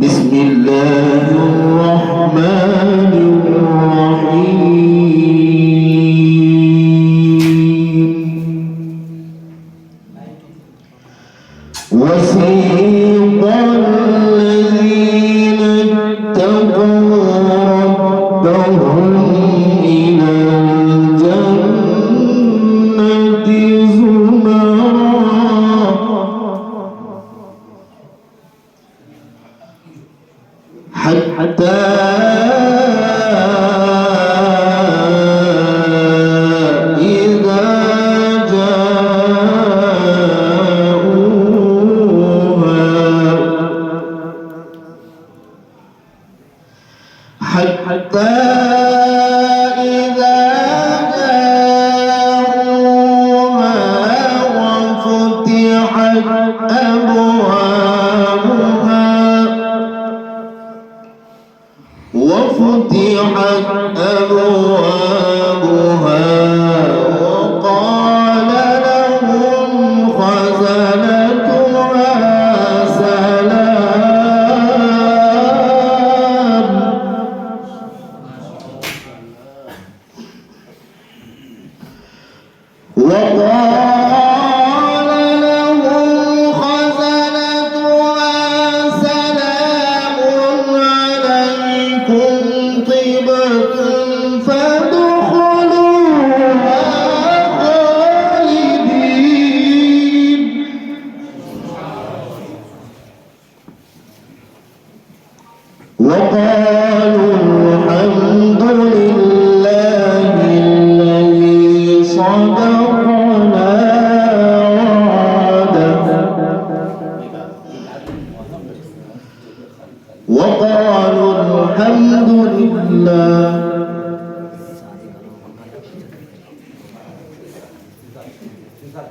بسم الله الرحمن الرحيم وسيق الذين اتقوا ربهم إلى الجنة زمرا حتى إذا جاءوها وفتحت أبوابها وقال لهم خزنتها سلام وقالوا الحمد لله الذي صدقنا وعده وقالوا الحمد لله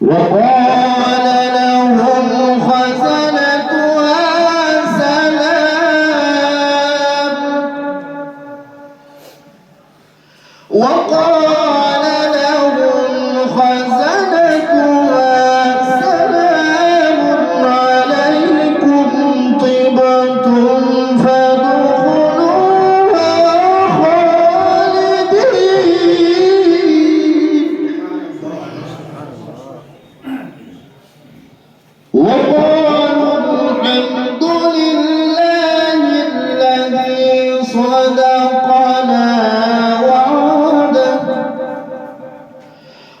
وقال لهم خزنتها سلام وقال لهم خزنتها سلام عليكم طبتم فادخلوها خالدين وقالوا الحمد لله الذي صدقنا وعده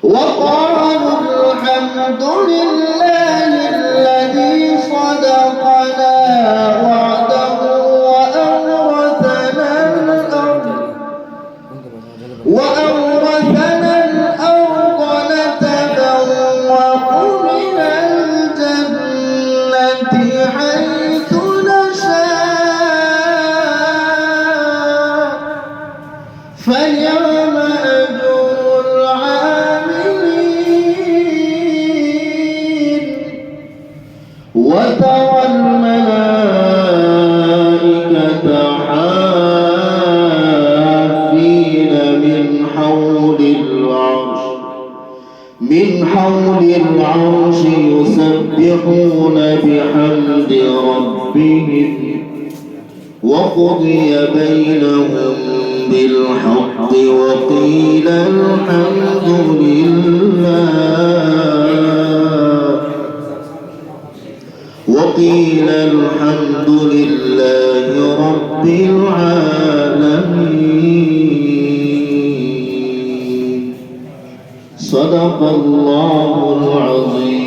وقالوا الحمد لله الذي صدقنا وعده وأورثنا الأرض نتبوأ من الجنة حيث نشاء فنعم أجر العاملين وترى الملائكة حافين من حول العرش يسبحون بحمد ربهم وقضي بينهم بالحق وقيل الحمد لله رب العالمين صدق الله العظيم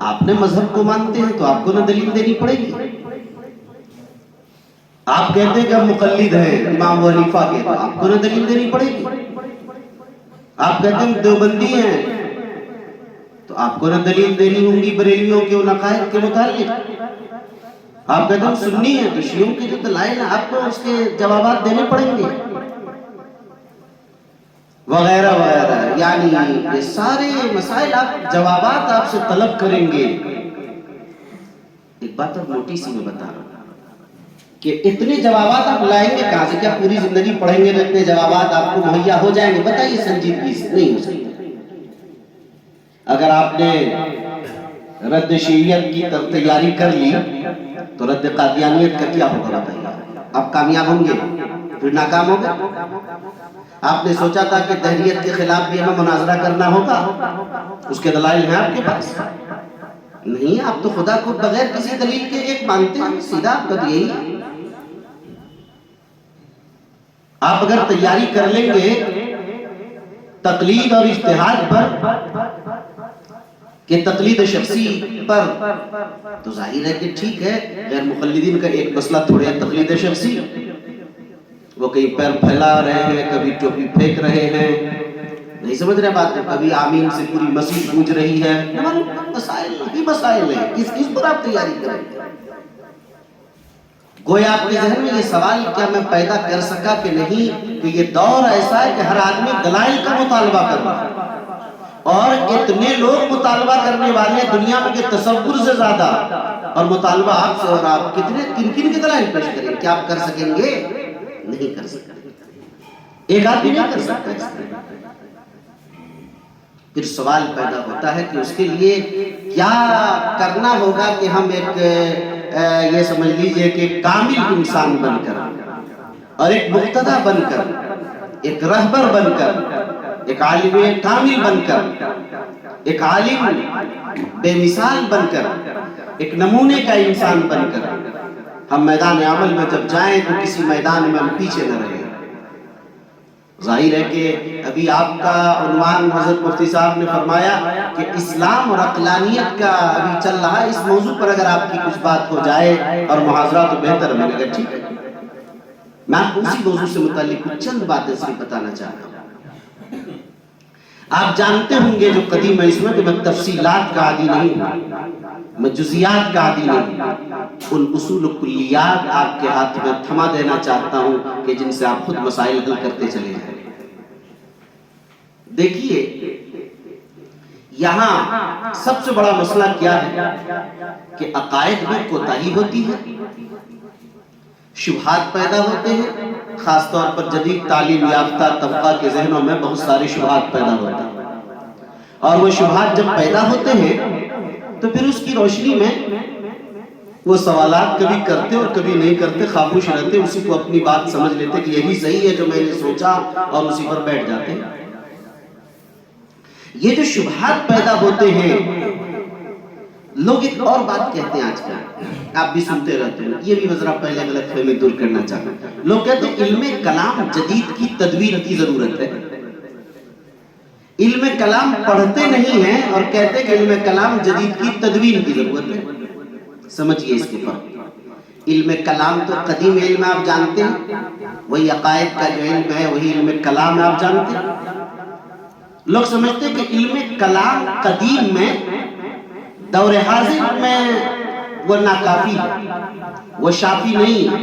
آپ نے مذہب کو مانتے ہیں تو آپ کو نہ دلیل دینی پڑے گی. آپ کہتے ہیں کہ ہم مقلد ہیں امام ابو حنیفہ کے، تو آپ کو نہ دلیل دینی پڑے گی. آپ کہتے ہیں دیوبندی ہیں تو آپ کو نہ دلیل دینی ہوں گی بریلیوں کے ان عقائد کے متعلق. آپ کہتے ہیں سنی ہیں تو شیعوں کے جو دلائل ہیں آپ کو اس کے جوابات دینے پڑیں گے وغیرہ وغیرہ. یعنی یہ سارے مسائل آپ جوابات آپ سے طلب کریں گے. ایک بات اور موٹی سی میں بتا رہا ہوں کہ اتنے جوابات آپ لائیں گے کہاں سے؟ کیا پوری زندگی پڑھیں گے تو اتنے جوابات آپ کو مہیا ہو جائیں گے؟ بتائیے سنجیدگی سے نہیں ہو سکتا. اگر آپ نے رد شیعیت کی تیاری کر لی تو رد قادیانیت کا کیا ہوگا بتائیے؟ آپ کامیاب ہوں گے پھر ناکام ہوگا؟ آپ نے سوچا تھا کہ دہریت کے خلاف بھی ہمیں مناظرہ کرنا ہوگا، اس کے دلائل ہیں آپ کے پاس؟ نہیں. آپ تو خدا کو بغیر کسی دلیل کے ایک مانتے ہیں، سیدھا آپ کا یہی ہے. آپ اگر تیاری کر لیں گے تقلید اور اجتہاد پر کہ تقلید شخصی پر، تو ظاہر ہے کہ ٹھیک ہے. غیر مقلدین کا ایک مسئلہ تھوڑے ہے تقلید شخصی. وہ کہیں پیر پھیلا رہے ہیں، کبھی ٹوپی پھینک رہے ہیں، نہیں سمجھ رہے بات. کبھی آمین سے پوری مسجد گونج رہی ہے. مسائل ہی مسائل ہیں، کس پر آپ تیاری کریں گے؟ گویا آپ کے ذہن میں یہ سوال کیا میں پیدا کر سکا کہ نہیں کہ یہ دور ایسا ہے کہ ہر آدمی دلائل کا مطالبہ کر رہا ہے، اور اتنے لوگ مطالبہ کرنے والے ہیں دنیا میں کہ تصور سے زیادہ. اور مطالبہ آپ سے، اور آپ کن کے دلائل پیش کریں؟ کیا آپ کر سکیں گے؟ نہیں کر سکتے. ایک آدمی نہیں کر سکتا اس طرح. پھر سوال پیدا ہوتا ہے کہ اس کے لیے کیا کرنا ہوگا کہ ہم ایک یہ سمجھ لیجئے کہ کامل انسان بن کر اور ایک مقتدی بن کر، ایک رہبر بن کر، ایک عالم کامل بن کر، ایک عالم بے مثال بن کر، ایک نمونے کا انسان بن کر ہم میدان عمل میں جب جائیں تو کسی میدان میں ہم پیچھے نہ رہیں. ظاہر ہے کہ ابھی آپ کا عنوان حضرت مفتی صاحب نے فرمایا کہ اسلام اور عقلانیت کا ابھی چل رہا ہے. اس موضوع پر اگر آپ کی کچھ بات ہو جائے اور محاضرہ تو بہتر. میں نے کہا ٹھیک ہے. میں آپ کو اسی موضوع سے متعلق کچھ چند باتیں صرف بتانا چاہتا ہوں. آپ جانتے ہوں گے جو قدیم ہے اس میں کہ میں تفصیلات کا عادی نہیں ہوں، میں جزیات کا عادی نہیں ہوں. ان اصول و کلیات آپ کے ہاتھ میں تھما دینا چاہتا ہوں کہ جن سے آپ خود مسائل حل کرتے چلے جائیں. دیکھیے یہاں سب سے بڑا مسئلہ کیا ہے کہ عقائد میں کوتاہی ہوتی ہے، شبہات پیدا ہوتے ہیں. خاص طور پر جدید تعلیم یافتہ طبقہ کے ذہنوں میں بہت سارے شبہات پیدا ہوتے ہیں، اور وہ شبہات جب پیدا ہوتے ہیں تو پھر اس کی روشنی میں وہ سوالات کبھی کرتے اور کبھی نہیں کرتے، خاموش رہتے، اسی کو اپنی بات سمجھ لیتے کہ یہی صحیح ہے جو میں نے سوچا، اور اسی پر بیٹھ جاتے ہیں. یہ جو شبہات پیدا ہوتے ہیں، لوگ ایک اور بات کہتے ہیں آج کل، آپ بھی سنتے رہتے ہیں، یہ بھی ذرا پہلے غلط فہمی دور کرنا چاہتا ہوں. لوگ کہتے ہیں علم کلام جدید کی تدوین کی ضرورت ہے. علم کلام پڑھتے نہیں ہیں اور کہتے ہیں کہ علم کلام جدید کی تدوین کی ضرورت ہے. سمجھئے اس کے فرق. علم کلام تو قدیم علم آپ جانتے ہیں، وہی عقائد کا جو علم ہے وہی علم کلام آپ جانتے ہیں. لوگ سمجھتے ہیں کہ علم کلام قدیم میں دور حاضر میں وہ ناکافی ہے، وہ شافی نہیں ہے.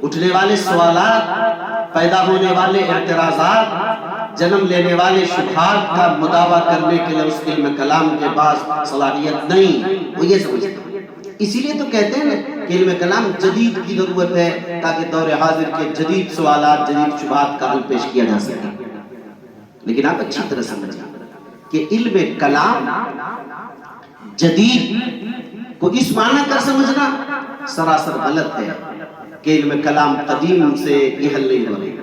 اٹھنے والے سوالات، پیدا ہونے والے اعتراضات، جنم لینے والے شبہات کا مداوع کرنے کے لیے اس علم کلام کے پاس صلاحیت نہیں. وہ یہ سمجھتے ہیں. اسی لیے تو کہتے ہیں کہ علم کلام جدید کی ضرورت ہے تاکہ دور حاضر کے جدید سوالات، جدید شبہات کا حل پیش کیا جا سکے. لیکن آپ اچھی طرح سمجھیں کہ علم کلام جدید کو اس معنی کر سمجھنا سراسر غلط ہے کہ علم کلام قدیم سے یہ حل نہیں ہو رہے.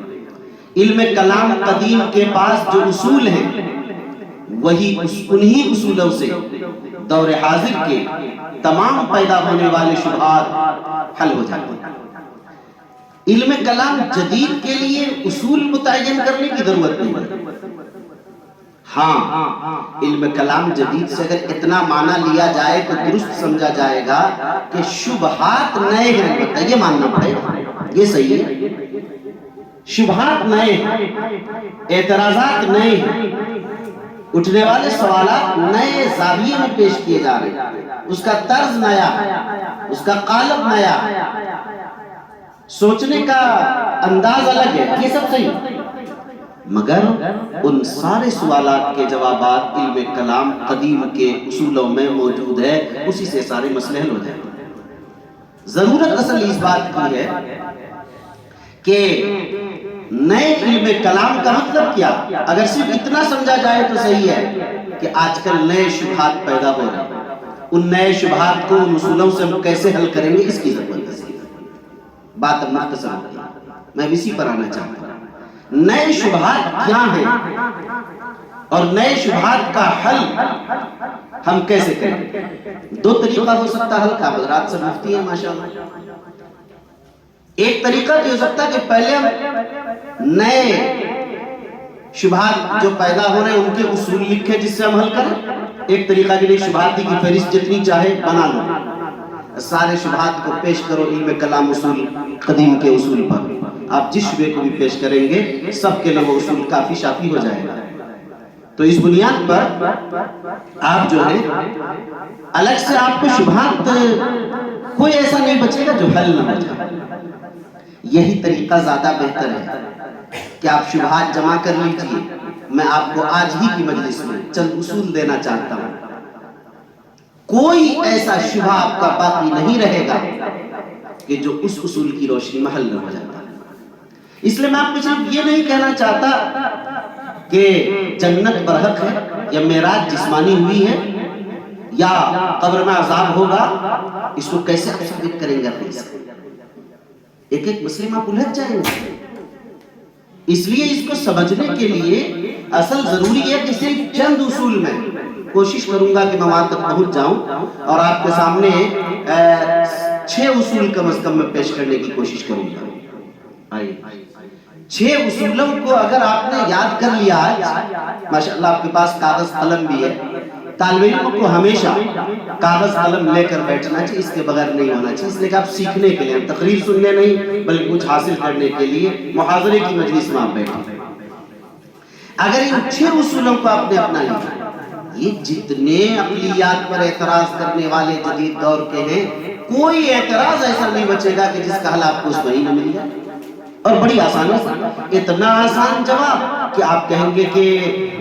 علم کلام قدیم کے پاس جو اصول ہیں وہی انہی اصولوں سے دور حاضر کے تمام پیدا ہونے والے شبہات حل ہو جاتے ہیں. علم کلام جدید کے لیے اصول متعین کرنے کی ضرورت نہیں ہے. ہاں علم کلام جدید سے اگر اتنا معنی لیا جائے تو درست سمجھا جائے گا کہ شبہات نئے ہیں، یہ ماننا پڑے گا، یہ صحیح ہے، شبہات نئے ہیں، اعتراضات نئے ہیں، اٹھنے والے سوالات نئے زاویے میں پیش کیے جا رہے ہیں، اس کا طرز نیا، اس کا قالب نیا، سوچنے کا انداز الگ ہے، یہ سب صحیح ہے، مگر ان سارے سوالات کے جوابات علم کلام قدیم کے اصولوں میں موجود ہے، اسی سے سارے مسئلے حل ہو جائیں۔ ضرورت اصل اس بات کی ہے کہ نئے علم کلام کا مطلب کیا؟ اگر صرف اتنا سمجھا جائے تو صحیح ہے کہ آج کل نئے شبہات پیدا ہو رہے ہیں، ان نئے شبہات کو ان اصولوں سے ہم کیسے حل کریں گے، اس کی ضرورت ہے۔ بات اب مختصر ہوتی ہے، میں اسی پر آنا چاہتا ہوں۔ نئے شبہات کیا ہیں اور نئے شبہات کا حل ہم کیسے کریں؟ دو طریقہ ہو سکتا ہے حل کا، حضرات سے مفتی ہیں ماشاءاللہ۔ ایک طریقہ یہ ہو سکتا ہے کہ پہلے ہم نئے شبہات جو پیدا ہو رہے ہیں ان کے اصول لکھیں جس سے ہم حل کریں۔ ایک طریقہ کے لیے شبہات کی فہرست جتنی چاہے بنا لو، سارے شبہات کو پیش کرو علم کلام اصول قدیم کے اصول پر، آپ جس شبہ کو بھی پیش کریں گے سب کے لیے وہ اصول کافی شافی ہو جائے گا۔ تو اس بنیاد پر آپ جو ہے الگ سے آپ کو شبہات کوئی ایسا نہیں بچے گا جو حل نہ ہو جائے۔ یہی طریقہ زیادہ بہتر ہے کہ آپ شبہات جمع کر لیجئے۔ میں آپ کو آج ہی کی مجلس میں چند اصول دینا چاہتا ہوں، کوئی ایسا شبہ آپ کا باقی نہیں رہے گا کہ جو اس اصول کی روشنی میں حل نہ ہو جاتا۔ اس لیے میں آپ کو صرف یہ نہیں کہنا چاہتا کہ جنت برحق ہے یا معراج جسمانی ہوئی ہے یا قبر میں عذاب ہوگا، اس کو کیسے آپ ثابت کریں گے اپنے سے؟ ایک ایک مسئلہ آپ الجھ جائیں گے۔ اس لیے اس کو سمجھنے کے لیے اصل ضروری ہے کہ صرف چند اصول میں کوشش کروں گا کہ میں وہاں تک پہنچ جاؤں اور آپ کے سامنے 6 اصول کم از کم میں پیش کرنے کی کوشش کروں گا۔ آئیے 6 اصولوں کو اگر آپ نے یاد کر لیا، ماشاءاللہ آپ کے پاس کاغذ قلم بھی ہے، طالب علم کو ہمیشہ کاغذ قلم لے کر بیٹھنا چاہیے، اس کے بغیر نہیں ہونا چاہیے، اس لیے کہ آپ سیکھنے کے لیے، تقریر سننے نہیں بلکہ کچھ حاصل کرنے کے لیے محاضرے کی مجلس میں آپ بیٹھیں۔ اگر ان 6 اصولوں کو آپ نے اپنا لیا، یہ جتنے عقلیات پر اعتراض کرنے والے جدید دور کے ہیں، کوئی اعتراض ایسا نہیں بچے گا کہ جس کا حل آپ کو اس میں ہی نہ مل جائے، اور بڑی آسانی سے، اتنا آسان جواب کہ آپ کہیں گے کہ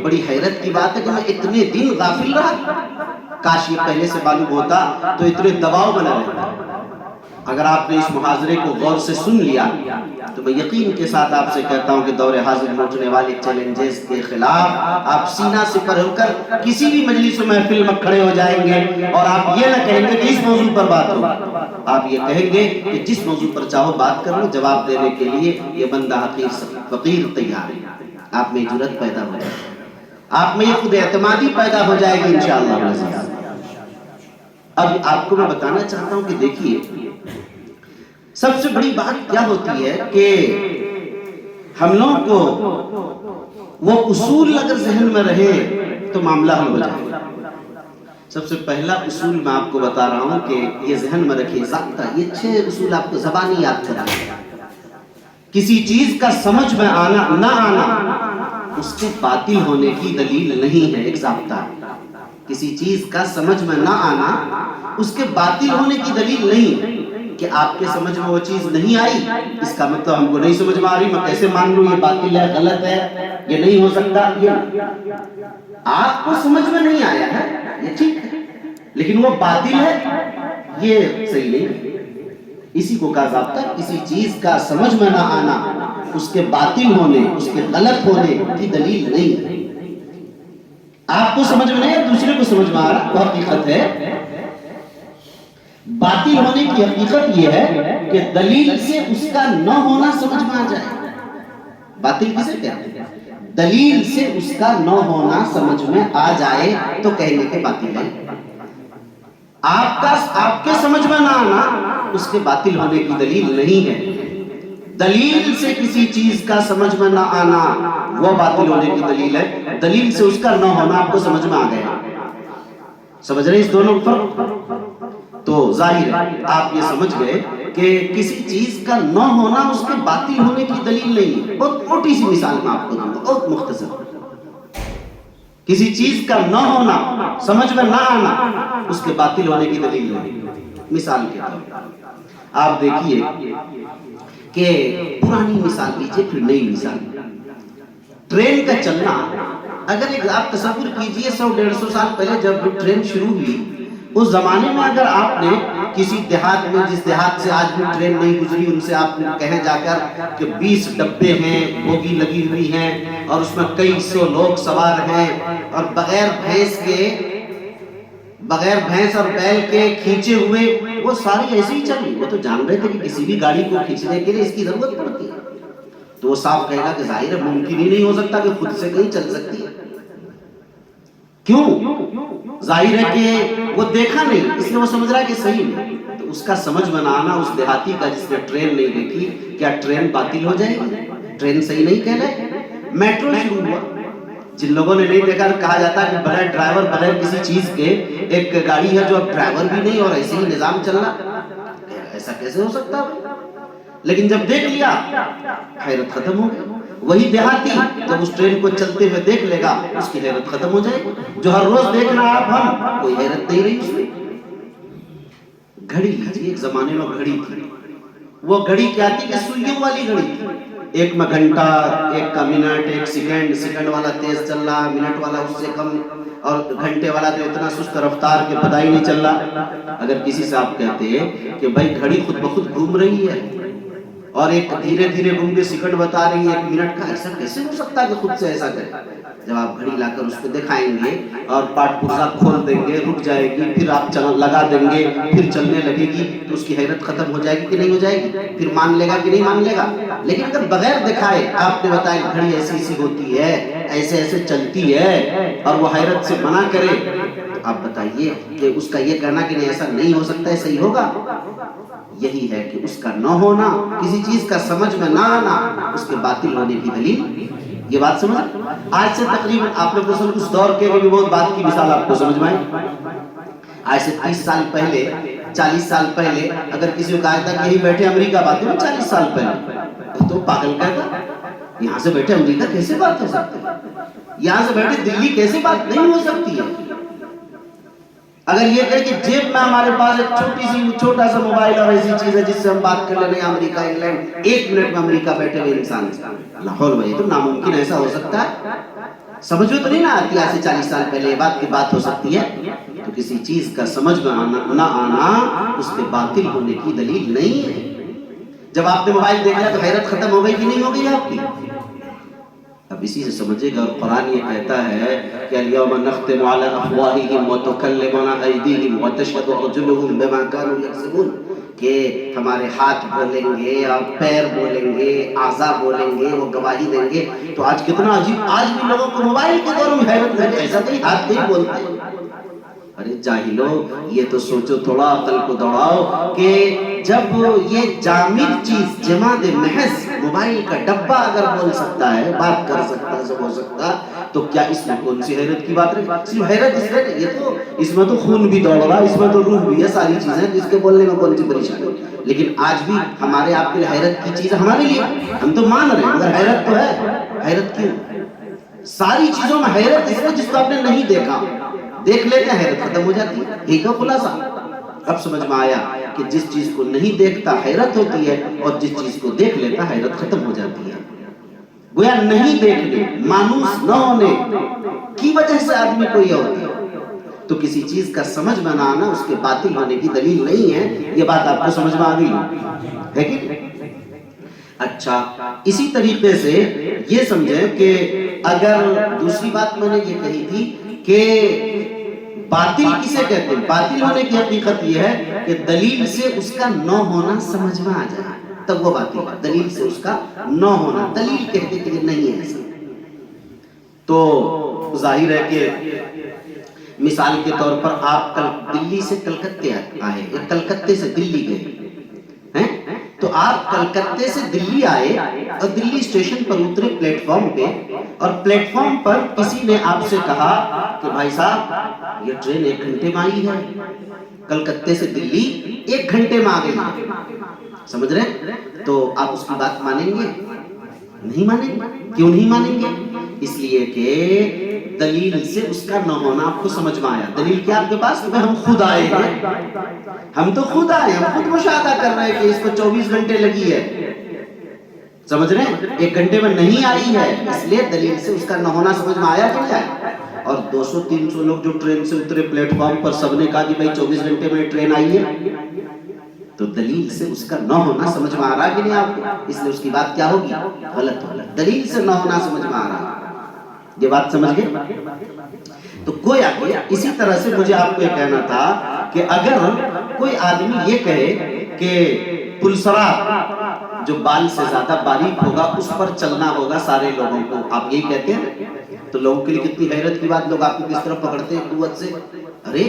بڑی حیرت کی بات ہے کہ میں اتنے دن غافل رہا، کاش یہ پہلے سے معلوم ہوتا تو اتنے دباؤ بنا رہتا۔ اگر آپ نے اس محاضرے کو غور سے سن لیا تو میں یقین کے ساتھ آپ سے کہتا ہوں کہ دور حاضر میں اٹھنے والے چیلنجز کے خلاف آپ سینہ سپر ہو کر کسی بھی مجلس و محفل میں کھڑے ہو جائیں گے، اور آپ یہ نہ کہیں گے کہ اس موضوع پر بات ہو، آپ یہ کہیں گے کہ جس موضوع پر چاہو بات کر لو، جواب دینے کے لیے یہ بندہ حقیر فقیر تیار ہے۔ آپ میں جرأت پیدا ہو جائے، آپ میں یہ خود اعتمادی پیدا ہو جائے گی انشاءاللہ۔ اب آپ کو میں بتانا چاہتا ہوں کہ دیکھیے سب سے بڑی بات کیا ہوتی ہے کہ ہم لوگ کو وہ اصول اگر ذہن میں رہے تو معاملہ حل ہو جائے گا۔ سب سے پہلا اصول میں آپ کو بتا رہا ہوں کہ یہ ذہن میں رکھیے، ضابطہ، یہ 6 اصول آپ کو زبانی یاد کرنا۔ کسی چیز کا سمجھ میں آنا نہ آنا اس کے باطل ہونے کی دلیل نہیں ہے، ایک ضابطہ۔ کسی چیز کا سمجھ میں نہ آنا اس کے باطل ہونے کی دلیل نہیں ہے کہ آپ کے سمجھ میں وہ چیز نہیں آئی، اس کا مطلب ہم کو نہیں سمجھ میں آ رہی، میں کیسے مان لوں یہ باطل ہے، غلط ہے، یہ نہیں ہو سکتا۔ یہ آپ کو سمجھ میں نہیں آیا ہے یہ ٹھیک ہے، لیکن وہ باطل ہے یہ صحیح نہیں ہے۔ اسی کو کہا ضابطہ، کسی چیز کا سمجھ میں نہ آنا اس کے باطل ہونے، اس کے غلط ہونے کی دلیل نہیں ہے۔ آپ کو سمجھ میں نہیں ہے، دوسرے کو سمجھ میں آ رہا، وہ حقیقت ہے۔ باطل ہونے کی حقیقت یہ ہے کہ دلیل سے اس کا نہ ہونا سمجھ میں آ جائے۔ باطل کسے کہتے ہیں؟ دلیل سے اس کا نہ ہونا سمجھ میں آ جائے تو کہیں گے باطل ہے۔ آپ کے سمجھ میں نہ آنا اس کے باطل ہونے کی دلیل نہیں ہے۔ دلیل سے کسی چیز کا سمجھ میں نہ آنا وہ باطل ہونے کی دلیل ہے۔ دلیل سے اس کا نہ ہونا آپ کو سمجھ میں آ گیا. سمجھ رہے اس دونوں فرق؟ تو ظاہر ہے آپ یہ سمجھ گئے کہ کسی چیز کا نہ ہونا اس کے باطل ہونے کی دلیل نہیں ہے. بہت موٹی سی مثال میں آپ کو دوں گا، بہت مختصر. کسی چیز کا نہ ہونا، سمجھ میں نہ آنا، اس کے باطل ہونے کی دلیل نہیں. مثال کے طور پر آپ دیکھیے کہ پرانی مثال لیجیے پھر نئی مثال. ٹرین کا چلنا، اگر ایک آپ تصور کیجئے 100-150 سال پہلے جب ٹرین شروع ہوئی، اس زمانے میں اگر آپ نے کسی دیہات میں، جس دیہات سے آج بھی ٹرین نہیں گزری، ان سے آپ کہیں جا کر کہ 20 ڈبے ہیں، بوگی لگی ہوئی ہیں اور اس میں کئی سو لوگ سوار ہیں اور بغیر بھینس اور بیل کے کھینچے ہوئے، وہ ساری ایسے ہی چل رہی. وہ تو جان رہے تھے کہ کسی بھی گاڑی کو کھینچنے کے لیے اس کی ضرورت پڑتی ہے. تو وہ صاف کہے گا کہ ظاہر ہے ممکن ہی نہیں ہو سکتا کہ خود سے کہیں چل سکتی ہے. کیوں؟ ظاہر ہے کہ وہ دیکھا نہیں، اس لیے وہ سمجھ رہا ہے کہ صحیح نہیں. تو اس کا سمجھ میں نہ آنا اس دیہاتی کا جس نے ٹرین نہیں دیکھی، کیا ٹرین باطل ہو جائے گی؟ ٹرین صحیح نہیں کہلائے. میٹرو شروع ہوا، جن لوگوں نے نہیں دیکھا، کہا جاتا کہ بغیر ڈرائیور، بغیر کسی چیز کے ایک گاڑی ہے جو اب ڈرائیور بھی نہیں اور ایسے ہی نظام چل رہا. ایسا کیسے ہو سکتا ہے؟ لیکن جب دیکھ لیا حیرت ختم ہو گئی. وہی دیہاتی جب اس ٹرین کو چلتے ہوئے دیکھ لے گا، اس کی حیرت ختم ہو جائے گی. جو ہر روز دیکھنا آپ ہم، کوئی حیرت نہیں رہی اس میں. گھڑی لیجیے، ایک زمانے میں گھڑی تھی. وہ گھڑی کیا تھی کہ سوئیوں والی گھڑی تھی. ایک میں گھنٹہ، ایک کا منٹ، ایک سیکنڈ، سیکنڈ والا تیز چل رہا، منٹ والا اس سے کم، اور گھنٹے والا تو اتنا سست رفتار کہ پتہ ہی نہیں چل رہا. اگر کسی سے آپ کہتے ہیں کہ بھائی گھڑی خود بخود گھوم رہی ہے اور ایک دھیرے دھیرے گھوم کے سیکنڈ بتا رہی ہے 1 منٹ کا، ایسا کیسے ہو سکتا ہے کہ خود سے ایسا کرے؟ جب آپ گھڑی لا کر اس کو دکھائیں گے اور پاٹ پرزا کھول دیں گے، رک جائے گی، پھر آپ لگا دیں گے، پھر چلنے لگے گی، تو اس کی حیرت ختم ہو جائے گی کہ نہیں ہو جائے گی؟ پھر مان لے گا کہ نہیں مان لے گا؟ لیکن اگر بغیر دکھائے آپ نے بتایا گھڑی ایسی ایسی ہوتی ہے، ایسے ایسے چلتی ہے، اور وہ حیرت سے منع کرے، تو آپ بتائیے کہ اس کا یہ کہنا کہ نہیں ایسا نہیں ہو سکتا ہے صحیح ہوگا؟ یہی ہے کہ اس کا نہ ہونا، کسی چیز کا سمجھ میں نہ آنا، اس کے باطل ہونے کی دلیل. یہ بات سمجھ؟ آج سے تقریباً آپ لوگ اس دور کے بھی بہت بات کی مثال آپ کو سمجھ میں آئی. آج سے 30 سال پہلے، 40 سال پہلے اگر کسی کو کہا تھا کہ یہی بیٹھے امریکہ بات کرو، 40 سال پہلے تو پاگل کہتا. یہاں سے بیٹھے امریکہ کیسے بات ہو سکتی ہے؟ یہاں سے بیٹھے دلی کیسے بات نہیں ہو سکتی ہے؟ اگر یہ کہے کہ جیب میں ہمارے پاس ایک چھوٹا سا موبائل اور ایسی چیز ہے جس سے ہم بات کر لیں امریکہ، انگلینڈ، 1 منٹ میں امریکہ بیٹھے ہوئے انسان سے، لاہور میں، تو ناممکن ایسا ہو سکتا ہے؟ سمجھ میں تو نہیں نہ آتی آج سے 40 سال پہلے یہ بات کی بات ہو سکتی ہے. تو کسی چیز کا سمجھ میں نہ آنا اس کے باطل ہونے کی دلیل نہیں ہے. جب آپ نے موبائل دیکھا تو حیرت ختم ہو گئی کہ نہیں ہو گئی آپ کی؟ اب اسی سے سمجھے گا. اور قرآن یہ کہتا ہے کہ اليوم نختم على افواههم وتكلمنا ايديهم وتشهد ارجلهم بما كانوا يكسبون، کہ ہمارے ہاتھ بولیں گے اور پیر بولیں گے، اعضاء بولیں گے، وہ گواہی دیں گے. تو آج کتنا عجیب، آج بھی لوگوں کو موبائل کے دور میں حیرت ہے، ایسا نہیں ہاتھ نہیں بولتے. ارے جاہلو، یہ تو سوچو تھوڑا، عقل کو دوڑاؤ کہ جب یہ جامد چیز، جماد محض موبائل کا ڈبہ اگر بول سکتا ہے، بات کر سکتا ہے، سب ہو سکتا، تو کیا اس میں کون سی حیرت کی بات رہی؟ صرف حیرت اس میں، یہ تو اس میں تو خون بھی دوڑ رہا، اس میں تو روح بھی ہے، ساری چیزیں، جس کے بولنے میں کون سی پریشانی. لیکن آج بھی ہمارے آپ کے لیے حیرت کی چیز ہمارے لیے، ہم تو مان رہے ہیں مگر حیرت تو ہے. حیرت کیوں؟ ساری چیزوں میں حیرت اس میں جس کو آپ نے نہیں دیکھا، دیکھ لیتے ہیں حیرت ختم ہو جاتی ہے. ٹھیک ہے خلاصہ؟ اب سمجھ میں آیا کہ جس چیز کو نہیں دیکھتا حیرت ہوتی ہے، اور جس چیز کو دیکھ لیتا حیرت ختم ہو جاتی ہے. گویا نہیں دیکھنے، مانوس نہ ہونے کی وجہ سے آدمی کو یہ ہوتا ہے. تو کسی چیز کا سمجھ میں نہ آنا اس کے باطل ہونے کی دلیل نہیں ہے. یہ بات آپ کو سمجھ میں آ گئی ہے کہ؟ اچھا، اسی طریقے سے یہ سمجھیں کہ اگر دوسری بات میں نے یہ کہی تھی کہ باطل کسے کہتے ہیں؟ باطل ہونے کی حقیقت یہ ہے کہ دلیل سے اس کا نہ ہونا سمجھ میں آ جائے، تب وہ باطل ہے. دلیل سے اس کا نہ ہونا، دلیل کہتے کہ نہیں ہے ایسا. تو ظاہر ہے کہ مثال کے طور پر آپ دلی سے کلکتے آئے، کلکتے سے دلی گئے، تو آپ کلکتے سے دلی آئے اور دلی اسٹیشن پر اترے پلیٹ فارم پہ، اور پلیٹ فارم پر کسی نے آپ سے کہا کہ بھائی صاحب یہ ٹرین 1 گھنٹے میں آئی ہے، کلکتے سے دلی 1 گھنٹے میں آ گئی ہے، سمجھ رہے؟ تو آپ اس کی بات مانیں گے؟ نہیں مانیں گے۔ کیوں نہیں مانیں گے؟ اس لیے کہ دلیل سے اس کا نہ ہونا آپ کو سمجھ میں آیا۔ دلیل کیا آپ کے پاس؟ ہم خود آئے ہیں، ہم تو خود آئے ہیں، ہم خود مشاہدہ کر رہے ہیں کہ اس کو 24 گھنٹے لگی ہے، سمجھ رہے ہیں؟ 1 گھنٹے میں نہیں آئی ہے، اس لیے دلیل سے اس کا نہ ہونا سمجھ میں آیا کہ نہیں آیا؟ اور 200-300 لوگ جو ٹرین سے اترے پلیٹ فارم پر، سب نے کہا کہ بھائی 24 گھنٹے میں ٹرین آئی ہے، تو دلیل سے اس کا نہ ہونا سمجھ میں آ رہا کہ نہیں آپ کو؟ اس لیے اس کی بات کیا ہوگی؟ غلط ہوگی۔ دلیل سے نہ ہونا سمجھ میں آ رہا، یہ بات سمجھ گئے؟ تو گویا کہ اسی طرح سے مجھے آپ کو یہ کہنا تھا کہ اگر کوئی آدمی یہ کہے کہ پلسرا جو بال سے زیادہ باریک ہوگا اس پر چلنا ہوگا سارے لوگوں کو، آپ یہی کہتے ہیں تو لوگوں کے لیے کتنی حیرت کی بات، لوگ آپ کو کس طرح پکڑتے ہیں قوت سے، ارے